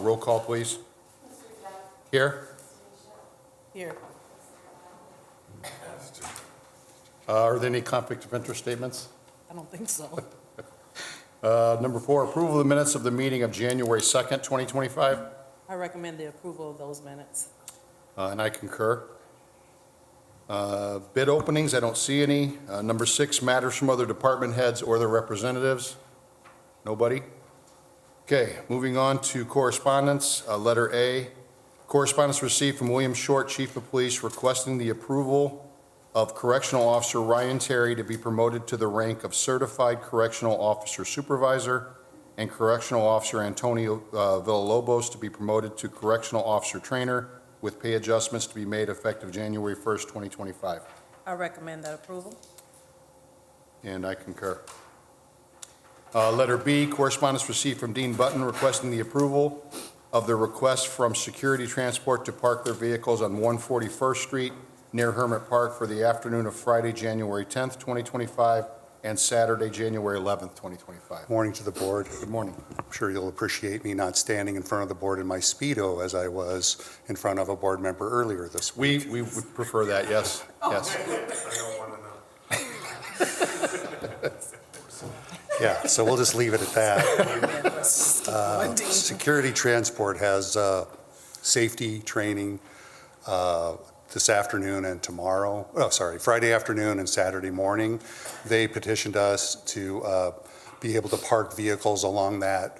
Roll call, please. Here. Here. Are there any conflict of interest statements? I don't think so. Number 4, approval of the minutes of the meeting of January 2nd, 2025. I recommend the approval of those minutes. And I concur. Bid openings, I don't see any. Number 6, matters from other department heads or their representatives. Nobody? Okay, moving on to correspondence. Letter A, correspondence received from William Short, Chief of Police, requesting the approval of Correctional Officer Ryan Terry to be promoted to the rank of Certified Correctional Officer Supervisor, and Correctional Officer Antonio Villalobos to be promoted to Correctional Officer Trainer, with pay adjustments to be made effective January 1st, 2025. I recommend that approval. And I concur. Letter B, correspondence received from Dean Button requesting the approval of the request from Security Transport to park their vehicles on 141st Street near Hermit Park for the afternoon of Friday, January 10th, 2025, and Saturday, January 11th, 2025. Morning to the board. Good morning. I'm sure you'll appreciate me not standing in front of the board in my Speedo as I was in front of a board member earlier this week. We would prefer that, yes, yes. Yeah, so we'll just leave it at that. Security Transport has safety training this afternoon and tomorrow. Oh, sorry, Friday afternoon and Saturday morning. They petitioned us to be able to park vehicles along that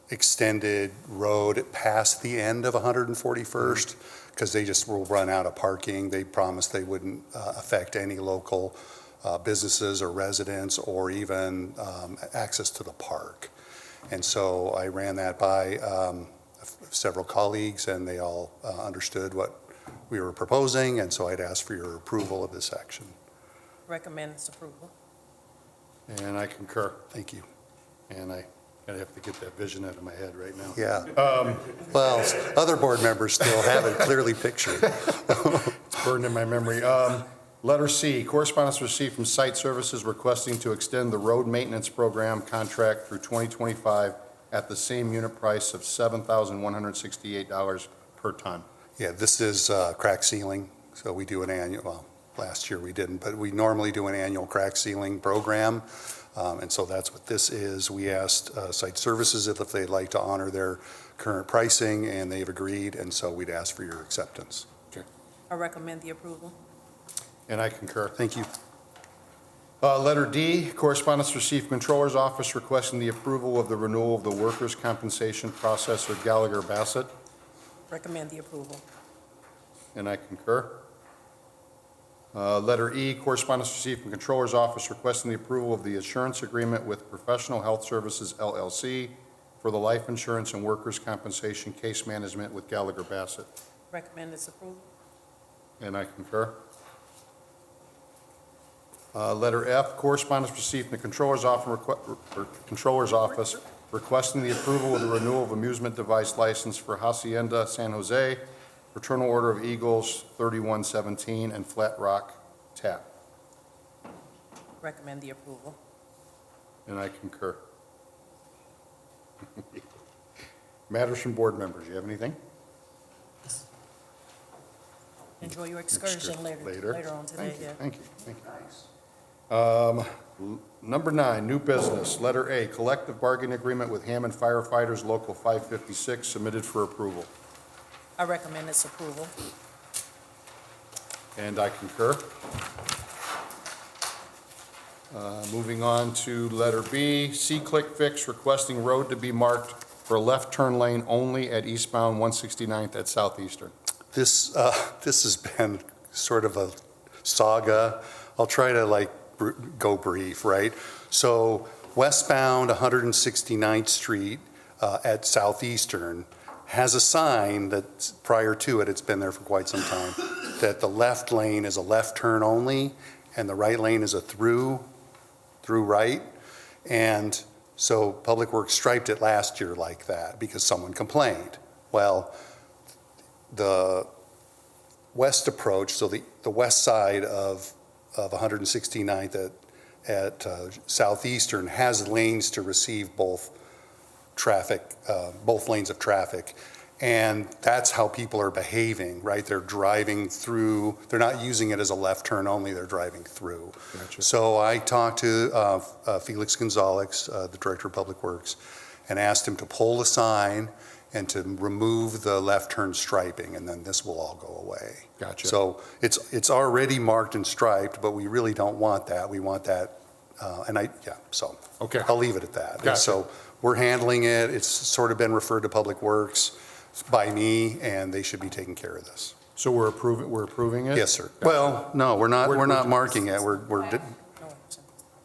extended road past the end of 141st because they just will run out of parking. They promised they wouldn't affect any local businesses or residents or even access to the park. And so I ran that by several colleagues and they all understood what we were proposing, and so I'd ask for your approval of this action. Recommend this approval. And I concur. Thank you. And I have to get that vision out of my head right now. Yeah. Well, other board members still have it clearly pictured. It's burned in my memory. Letter C, correspondence received from Site Services requesting to extend the road maintenance program contract through 2025 at the same unit price of $7,168 per ton. Yeah, this is crack sealing, so we do an annual, well, last year we didn't, but we normally do an annual crack sealing program, and so that's what this is. We asked Site Services if they'd like to honor their current pricing, and they've agreed, and so we'd ask for your acceptance. Okay. I recommend the approval. And I concur. Thank you. Letter D, correspondence received from Controller's Office requesting the approval of the renewal of the workers' compensation processor Gallagher Bassett. Recommend the approval. And I concur. Letter E, correspondence received from Controller's Office requesting the approval of the assurance agreement with Professional Health Services, LLC, for the life insurance and workers' compensation case management with Gallagher Bassett. Recommend this approval. And I concur. Letter F, correspondence received from the Controller's Office requesting the approval of the renewal of amusement device license for Hacienda San Jose, Fraternal Order of Eagles 3117, and Flat Rock Tap. Recommend the approval. And I concur. Matters from board members. You have anything? Enjoy your excursion later on today. Thank you. Yeah. Thank you. Thank you. Number 9, new business. Letter A, collective bargaining agreement with Hammond firefighters, Local 556, submitted for approval. I recommend this approval. And I concur. Moving on to letter B, C-Click Fix requesting road to be marked for left turn lane only at eastbound 169th at Southeastern. This has been sort of a saga. I'll try to go brief, right? So westbound 169th Street at Southeastern has a sign that prior to it, it's been there for quite some time, that the left lane is a left turn only and the right lane is a through right. And so Public Works striped it last year like that because someone complained. Well, the west approach, so the west side of 169th at Southeastern has lanes to receive both traffic, both lanes of traffic. And that's how people are behaving, right? They're driving through, they're not using it as a left turn only, they're driving through. Gotcha. So I talked to Felix Gonzalez, the Director of Public Works, and asked him to pull the sign and to remove the left turn striping, and then this will all go away. Gotcha. So it's already marked and striped, but we really don't want that. We want that, so. Okay. I'll leave it at that. Gotcha. So we're handling it. It's sort of been referred to Public Works by me, and they should be taking care of this. So we're approving it? Yes, sir. Gotcha. Well, no, we're not marking it. No action.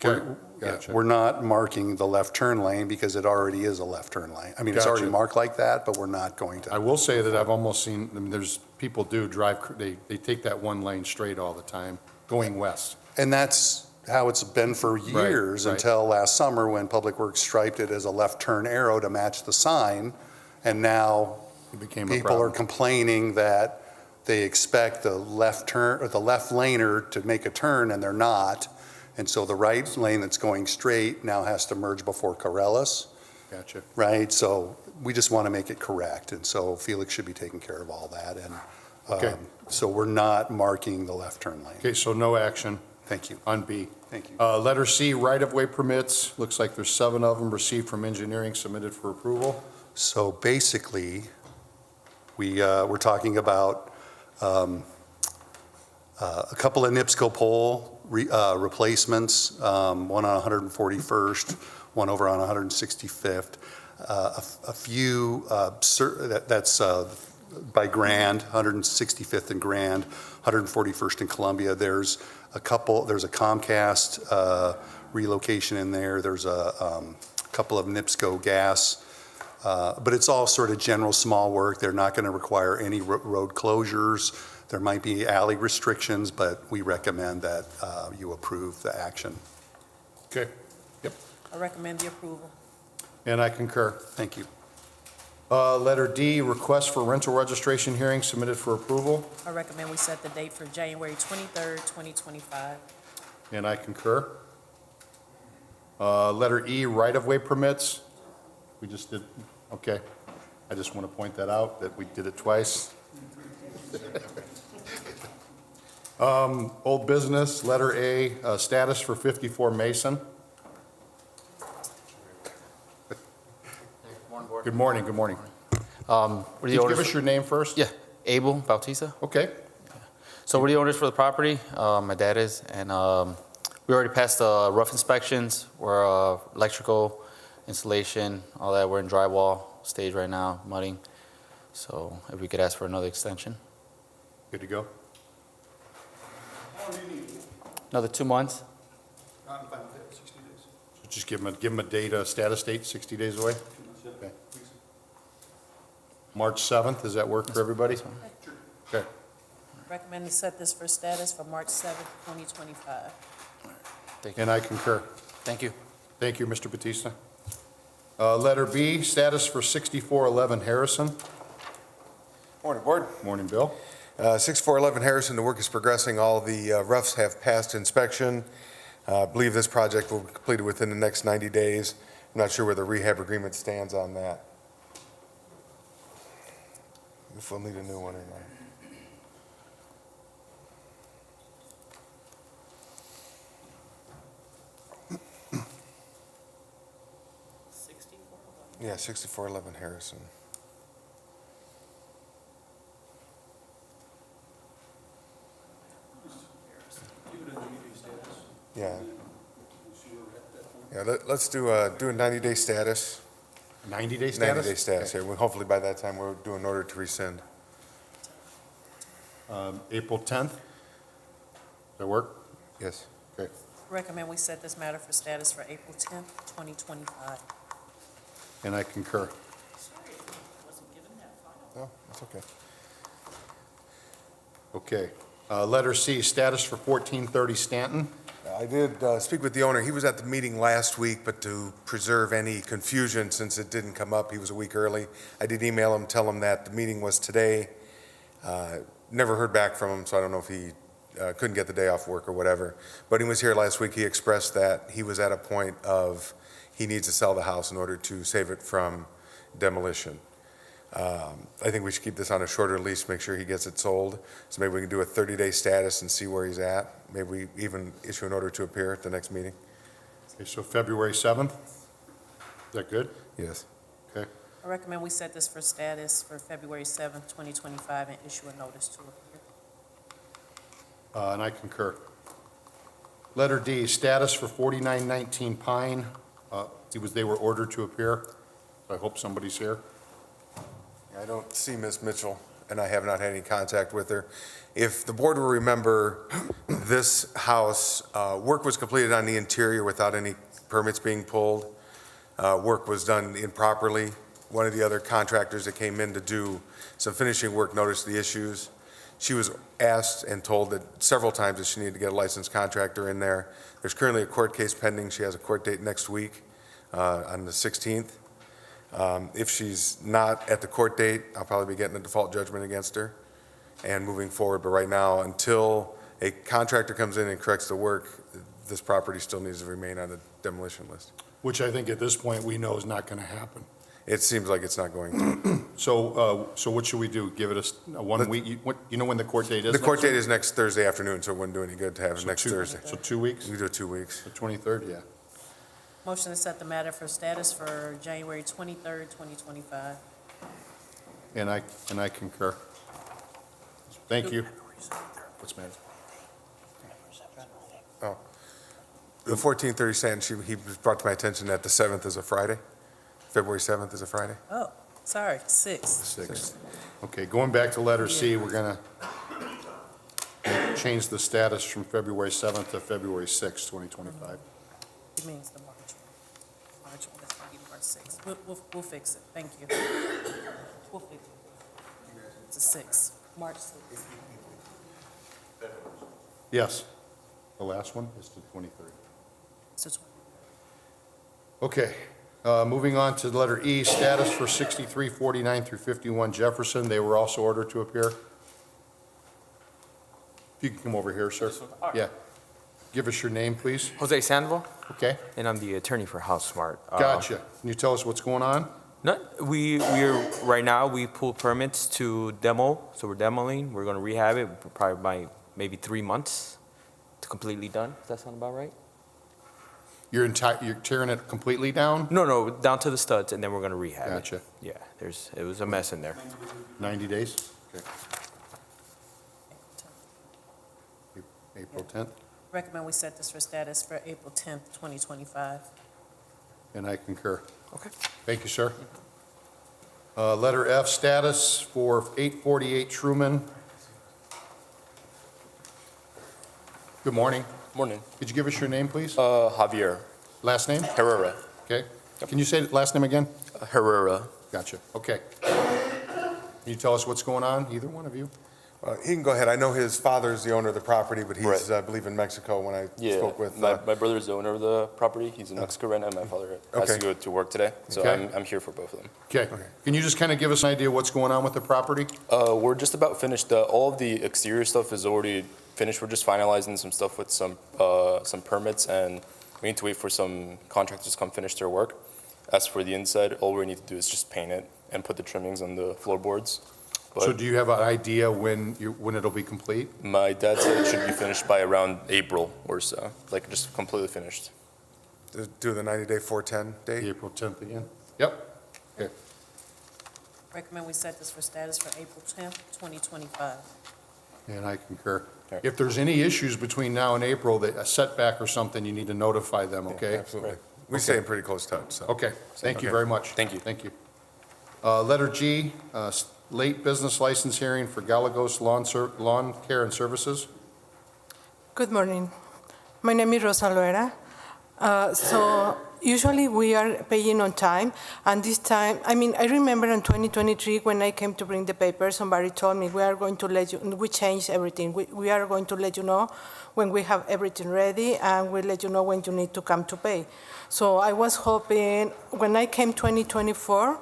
Okay, gotcha. We're not marking the left turn lane because it already is a left turn lane. I mean, it's already Gotcha. marked like that, but we're not going I to. will say that I've almost seen, I mean, there's, people do drive, they take that one lane straight all the time, going west. And that's how it's been for years right. until last summer when Public Works striped it as a left turn arrow to match the sign. And now It became a people are problem. complaining that they expect the left turn, or the left laner to make a turn, and they're not. And so the right lane that's going straight now has to merge before Corellis, Gotcha. right? So we just want to make it correct, and so Felix should be taking care of all that. And Okay. so we're not marking the left turn lane. Okay, so no action Thank you. on B. Thank you. Letter C, right-of-way permits. Looks like there's 7 of them received from engineering, submitted for approval. So basically, we're talking about a couple of NIPSCO pole replacements, one on 141st, one over on 165th. A few, that's by Grand, 165th and Grand, 141st and Columbia. There's a Comcast relocation in there. There's a couple of NIPSCO gas. But it's all sort of general small work. They're not going to require any road closures. There might be alley restrictions, but we recommend that you approve the action. Okay, I recommend the approval. and I concur. Thank you. Letter D, request for rental registration hearing, submitted for approval, I recommend we set the date for January 23rd, 2025. and I concur. Letter E, right-of-way permits. We just did, okay. I just want to point that out, that we did it twice. Old business, letter A, status for 54 Mason. Good morning, good morning. We're Could the you owners. give us your name first? Yeah, Abel Bautista. Okay, So we're the owners for the property. My dad is, and we already passed the rough inspections. We're electrical installation, all that. We're in drywall stage right now, mudding. So if we could ask for another extension, good to go. another 2 months. So just give them a date, a status date, 60 days away? Okay. March 7th, does that work for everybody? Okay. Recommend to set this for status for March 7th, 2025. Thank you. And I concur. Thank you. Thank you, Mr. Batista. Letter B, status for 6411 Harrison. Morning, Board. Morning, Bill. 6411 Harrison, the work is progressing. All the roughs have passed inspection. I believe this project will be completed within the next 90 days. I'm not sure where the rehab agreement stands on that. If we'll need a new one or not. Yeah, 6411 Harrison. Yeah. Yeah, let's do a 90-day status. 90-day status? 90-day status, yeah. Well, hopefully by that time, we'll do an order to rescind. April 10th? Does that work? Yes. Okay. Recommend we set this matter for status for April 10th, 2025. And I concur. Wasn't given that file. No, that's okay. Okay. Letter C, status for 1430 Stanton. I did speak with the owner. He was at the meeting last week, but to preserve any confusion, since it didn't come up, he was a week early. I did email him, tell him that the meeting was today. Never heard back from him, so I don't know if he couldn't get the day off work or whatever. But he was here last week. He expressed that he was at a point of, he needs to sell the house in order to save it from demolition. I think we should keep this on a shorter lease, make sure he gets it sold. So maybe we can do a 30-day status and see where he's at. Maybe we even issue an order to appear at the next meeting. Okay, so February 7th? Is that good? Yes. Okay. I recommend we set this for status for February 7th, 2025, and issue a notice to appear. And I concur. Letter D, status for 4919 Pine. They were ordered to appear. I hope somebody's here. I don't see Ms. Mitchell, and I have not had any contact with her. If the board will remember, this house, work was completed on the interior without any permits being pulled. Work was done improperly. One of the other contractors that came in to do some finishing work noticed the issues. She was asked and told that several times that she needed to get a licensed contractor in there. There's currently a court case pending. She has a court date next week on the 16th. If she's not at the court date, I'll probably be getting a default judgment against her and moving forward. But right now, until a contractor comes in and corrects the work, this property still needs to remain on the demolition list. Which I think at this point we know is not going to happen. It seems like it's not going to. So what should we do? Give it a 1 week? You know when the court date is? The court next date week? is next Thursday afternoon, so it wouldn't do any good to have it So next Thursday. So 2 weeks? We can do it 2 weeks. The 23rd, yeah. Motion to set the matter for status for January 23rd, 2025. And I concur. Thank you. What's the matter? The 1430 stand, he brought to my attention that the 7th is a Friday. February 7th is a Friday. Oh, sorry, 6. 6th. Okay, going back to letter C, we're going to change the status from February 7th to February 6th, 2025. It means the March one. March one, that's going to be March 6th. We'll fix it. Thank you. We'll fix it. It's a 6, March 6th. Yes. The last one is the 23rd. It's the 20th. Okay, moving on to letter E, status for 6349 through 51 Jefferson. They were also ordered to appear. If you can come over here, sir. Yeah. Give us your name, please. Jose Sandoval, Okay, and I'm the attorney for HouseSmart. gotcha. Can you tell us what's going on? Right now, we pull permits to demo, so we're demoing. We're going to rehab it probably by maybe 3 months to completely done. Does that sound about right? You're tearing it completely down? No, down to the studs, and then we're going to rehab it. Gotcha. Yeah, it was a mess in there. 90 days? Okay. April 10th, Recommend we set this for status for April 10th, 2025. and I concur. Okay. Thank you, sir. Letter F, status for 848 Truman. Good morning. Morning. Could you give us your name, please? Javier Last name? Herrera. Okay. Can you say the last name again? Herrera. Gotcha. Okay. Can you tell us what's going on, either one of you? He can go ahead. I know his father's the owner of the property, but he's, Right. I believe, in Mexico when I spoke with. my brother's the owner of the property. He's in Mexico right now. My father has Okay. to go to work today, so Okay. I'm here for both of them. Okay. Can you just kind of give us an idea of what's going on with the property? We're just about finished. All of the exterior stuff is already finished. We're just finalizing some stuff with some permits, and we need to wait for some contractors to come finish their work. As for the inside, all we need to do is just paint it and put the trimmings on the floorboards. So But do you have an idea when it'll be complete? my dad said it should be finished by around April or so, like just completely finished. Do the 90-day 410 date? April 10th again? Yep. Okay. Recommend we set this for status for April 10th, 2025. And I concur. Okay. If there's any issues between now and April, a setback or something, you need to notify them, okay? Absolutely. We Okay. stay in pretty close touch, so. Okay, thank you Okay. very much. Thank you. Thank you. Letter G, late business license hearing for Galagos Lawn Care and Services. Good morning. My name is Rosa Loera. So usually we are paying on time, and this time, I remember in 2023 when I came to bring the papers, somebody told me, we are going to let you, we changed everything. We are going to let you know when we have everything ready, and we'll let you know when you need to come to pay. So I was hoping, when I came 2024,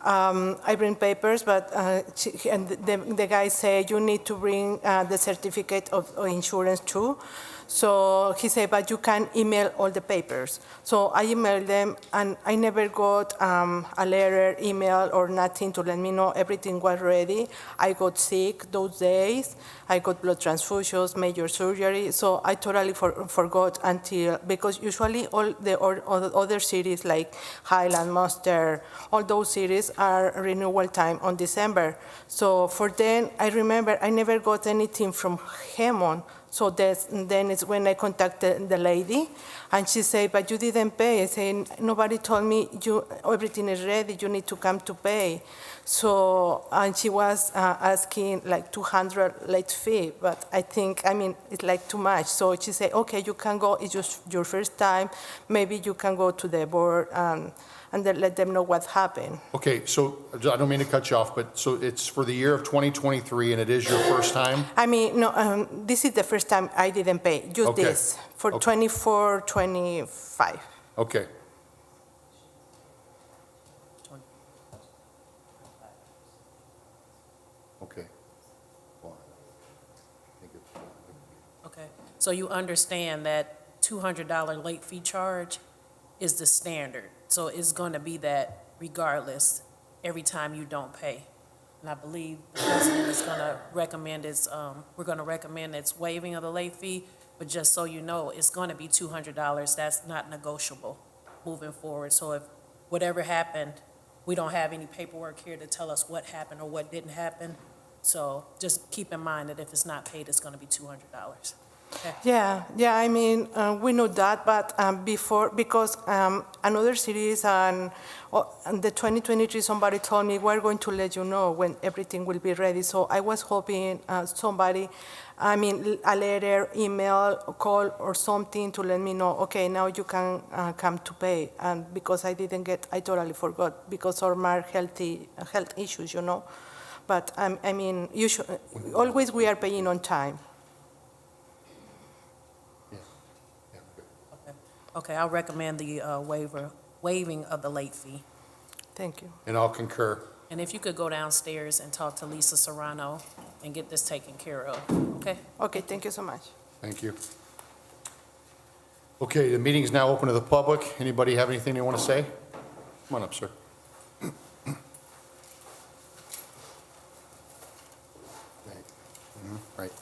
I bring papers, but the guy said you need to bring the certificate of insurance too. So he said, but you can email all the papers. So I emailed them, and I never got a letter, email, or nothing to let me know everything was ready. I got sick those days. I got blood transfusions, major surgery. So I totally forgot until, because usually all the other cities like Highland, Monster, all those cities are renewal time on December. So for then, I remember I never got anything from Hammond. So then it's when I contacted the lady, and she said, but you didn't pay. I said, nobody told me everything is ready, you need to come to pay. So, and she was asking like 200 late fee, but it's like too much. So she said, okay, you can go, it's just your first time, maybe you can go to the board and then let them know what happened. Okay, so I don't mean to cut you off, but so it's for the year of 2023, and it is your first time? No, this is the first time I didn't pay, just Okay. this, for Okay. 24, 25. Okay. Okay. Well, I think it's- Okay, so you understand that $200 late fee charge is the standard. So it's going to be that regardless, every time you don't pay. And I believe the president is going to recommend we're going to recommend its waiving of the late fee, but just so you know, it's going to be $200. That's not negotiable moving forward. So if whatever happened, we don't have any paperwork here to tell us what happened or what didn't happen. So just keep in mind that if it's not paid, it's going to be $200. Okay? Yeah, we know that, but before, because another series and the 2023, somebody told me, we're going to let you know when everything will be ready. So I was hoping somebody, a letter, email, call, or something to let me know, okay, now you can come to pay. And because I didn't get, I totally forgot, because of my health issues, But always we are paying on time. Yeah, good. Okay, I'll recommend the waiving of the late fee. Thank you. And I'll concur. And if you could go downstairs and talk to Lisa Serrano and get this taken care of, okay? Okay, thank you so much. Thank you. Okay, the meeting is now open to the public. Anybody have anything they want to say? Come on up, sir. Right.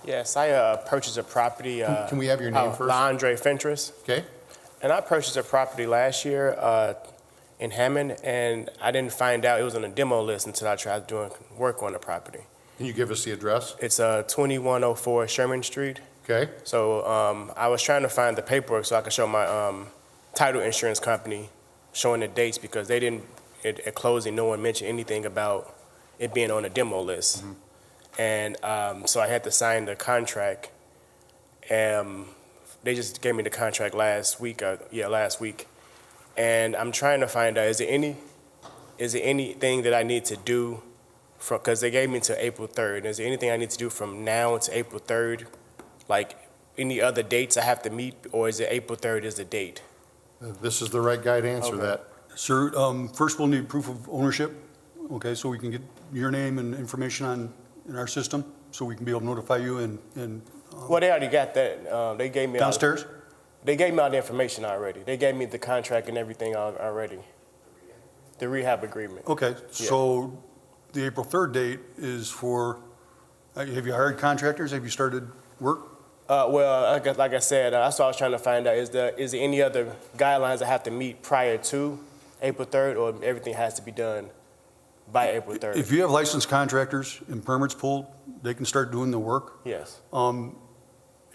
Yes, I purchased a property. Can we have your name first? Andre Fentress. Okay? And I purchased a property last year in Hammond, and I didn't find out it was on a demo list until I tried doing work on the property. Can you give us the address? It's 2104 Sherman Street. Okay? So I was trying to find the paperwork so I could show my title insurance company showing the dates, because they didn't, at closing, no one mentioned anything about it being on a demo list. Mm-hmm. And so I had to sign the contract. They just gave me the contract last week. And I'm trying to find out, is there anything that I need to do because they gave me to April 3rd. Is there anything I need to do from now to April 3rd? Like any other dates I have to meet, or is it April 3rd is the date? This is the right guy to answer Okay. that. Sir, first we'll need proof of ownership, okay, so we can get your name and information in our system, so we can be able to notify you and Well, they already got that. They gave me downstairs? They gave me all the information already. They gave me the contract and everything already. The rehab agreement. Okay, so the April 3rd date is for, have you hired contractors? Have you started work? Well, like I said, that's what I was trying to find out. Is there any other guidelines I have to meet prior to April 3rd, or everything has to be done by April 3rd? If you have licensed contractors and permits pulled, they can start doing the work. Yes.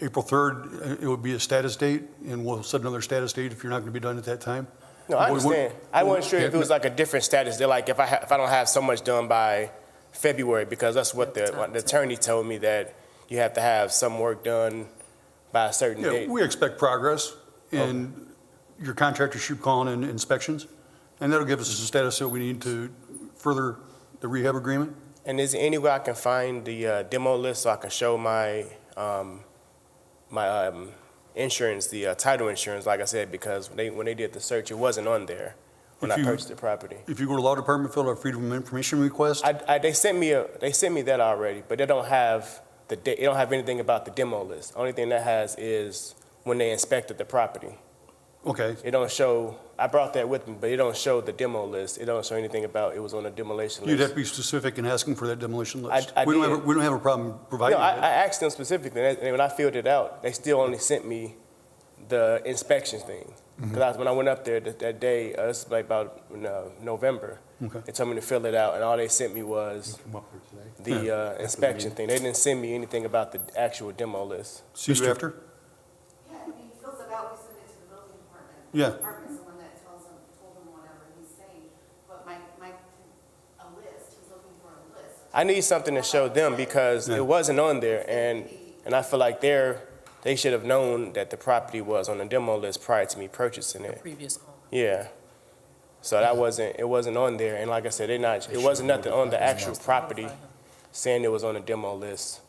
April 3rd, it would be a status date, and we'll set another status date if you're not going to be done at that time. No, I understand. I wasn't sure if it was like a different status. They're like, if I don't have so much done by February, because that's what the attorney told me, that you have to have some work done by a certain Yeah, date. we expect progress, and your contractor should call in inspections, and that'll give us a status that we need to further the rehab agreement. And is there any way I can find the demo list so I can show my insurance, the title insurance, like I said, because when they did the search, it wasn't on there when I purchased the property. If you go to law department, fill out a freedom of information request. They sent me that already, but they don't have it don't have anything about the demo list. Only thing that has is when they inspected the property. Okay, It don't show, I brought that with me, but it don't show the demo list. It don't show anything about it was on a demolition list. you'd have to be specific in asking for that demolition list. I We did. don't have a problem providing No, I it. asked them specifically, and when I filled it out, they still only sent me the inspection thing. Because when I went up there that day, this was like about November, Okay. they told me to fill it out, and all they sent me was the inspection thing. They didn't send me anything about the actual demo list. See you after? Yeah, I mean, he fills it out, we send it to the building department. Yeah. The department's the one that told him whatever he's saying, but a list, he's looking for a list. I need something to show them because Yeah. it wasn't on there, and I feel like they should have known that the property was on the demo list prior to me purchasing it. Previous owner. Yeah. So it wasn't on there, and like I said, it wasn't nothing on the actual property saying it was on the demo list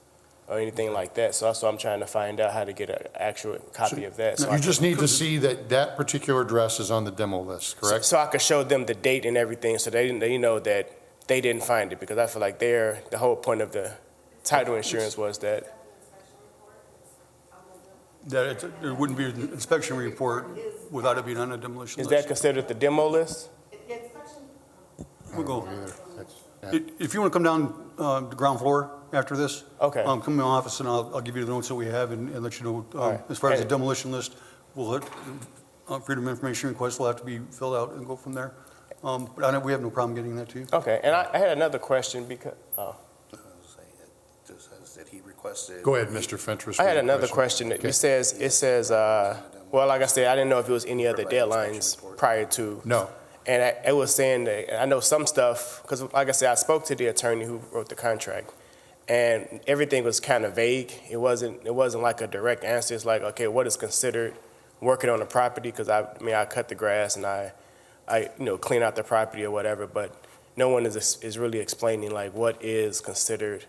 or anything like that. So that's why I'm trying to find out how to get an actual copy of that. So I You can- just need to see that that particular address is on the demo list, correct? So I could show them the date and everything, so they know that they didn't find it, because I feel like the whole point of the title insurance was that. That there wouldn't be an inspection report without it being on a demolition Is list. that considered the demo list? We'll go. If you want to come down the ground floor after this, Okay. come to my office and I'll give you the notes that we have and let you know. All right. As far as the And- demolition list, we'll hit, freedom of information request will have to be filled out and go from there. But I know we have no problem getting that to you. Okay, and I had another question because, That he requested. Go ahead, Mr. Fentress. I had with your another question. Okay. It says, well, like I said, I didn't know if it was any other deadlines prior to. No. And it was saying that, I know some stuff, because like I said, I spoke to the attorney who wrote the contract, and everything was kind of vague. It wasn't like a direct answer. It's like, okay, what is considered working on the property? Because I cut the grass and I clean out the property or whatever, but no one is really explaining like what is considered.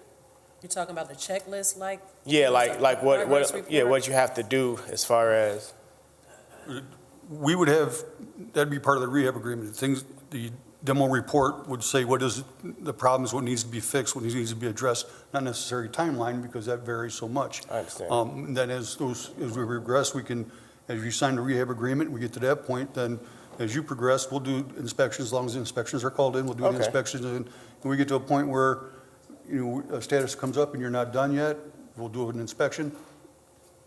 You're talking about the checklist, like? Yeah, like progress report? what you have to do as far as. We would have, that'd be part of the rehab agreement. The demo report would say what is the problems, what needs to be fixed, what needs to be addressed, not necessarily timeline, because that varies so much. I understand. Then as we regress, as you sign the rehab agreement, we get to that point, then as you progress, we'll do inspections. As long as the inspections are called in, we'll do the Okay. inspections. And we get to a point where, a status comes up and you're not done yet, we'll do an inspection,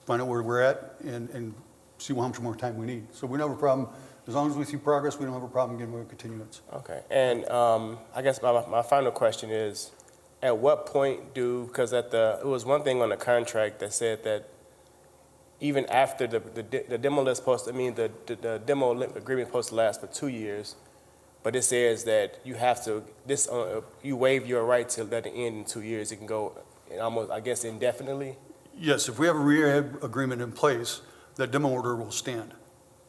find out where we're at, and see how much more time we need. So we don't have a problem, as long as we see progress, we don't have a problem getting a continuance. Okay, and I guess my final question is, at what point because it was one thing on the contract that said that even after the demo list the demo agreement supposed to last for 2 years, but it says that you have to, you waive your right to let it end in 2 years. It can go almost, I guess, indefinitely? Yes, if we have a rehab agreement in place, that demo order will stand.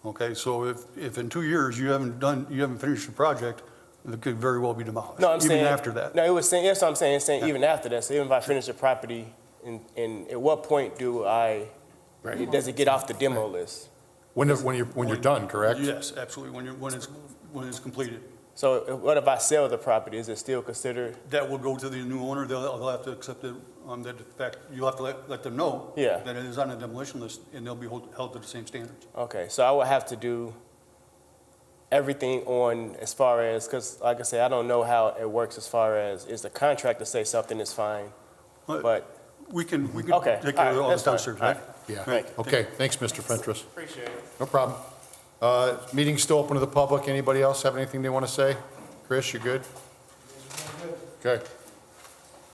Okay, so if in 2 years you haven't finished the project, it could very well be demolished. No, I'm saying. Even after that. No, it was saying, that's what I'm saying, it's saying even after that. So even if I finish the property, and at what point does it get off the demo list? When you're done, correct? Yes, absolutely, when it's completed. So what if I sell the property? Is it still considered? That will go to the new owner, they'll have to accept it, that the fact, you'll have to let them know. Yeah. That it is on a demolition list, and they'll be held to the same standards. Okay, so I would have to do everything on as far as, because like I said, I don't know how it works as far as, is the contract to say something is fine, but. We can Okay, take care of all all right, the that's downstairs, fine. right? Yeah. Thank you. Okay, thanks, Mr. Fentress. Appreciate it. No problem. Meeting's still open to the public. Anybody else have anything they want to say? Chris, you good? Okay.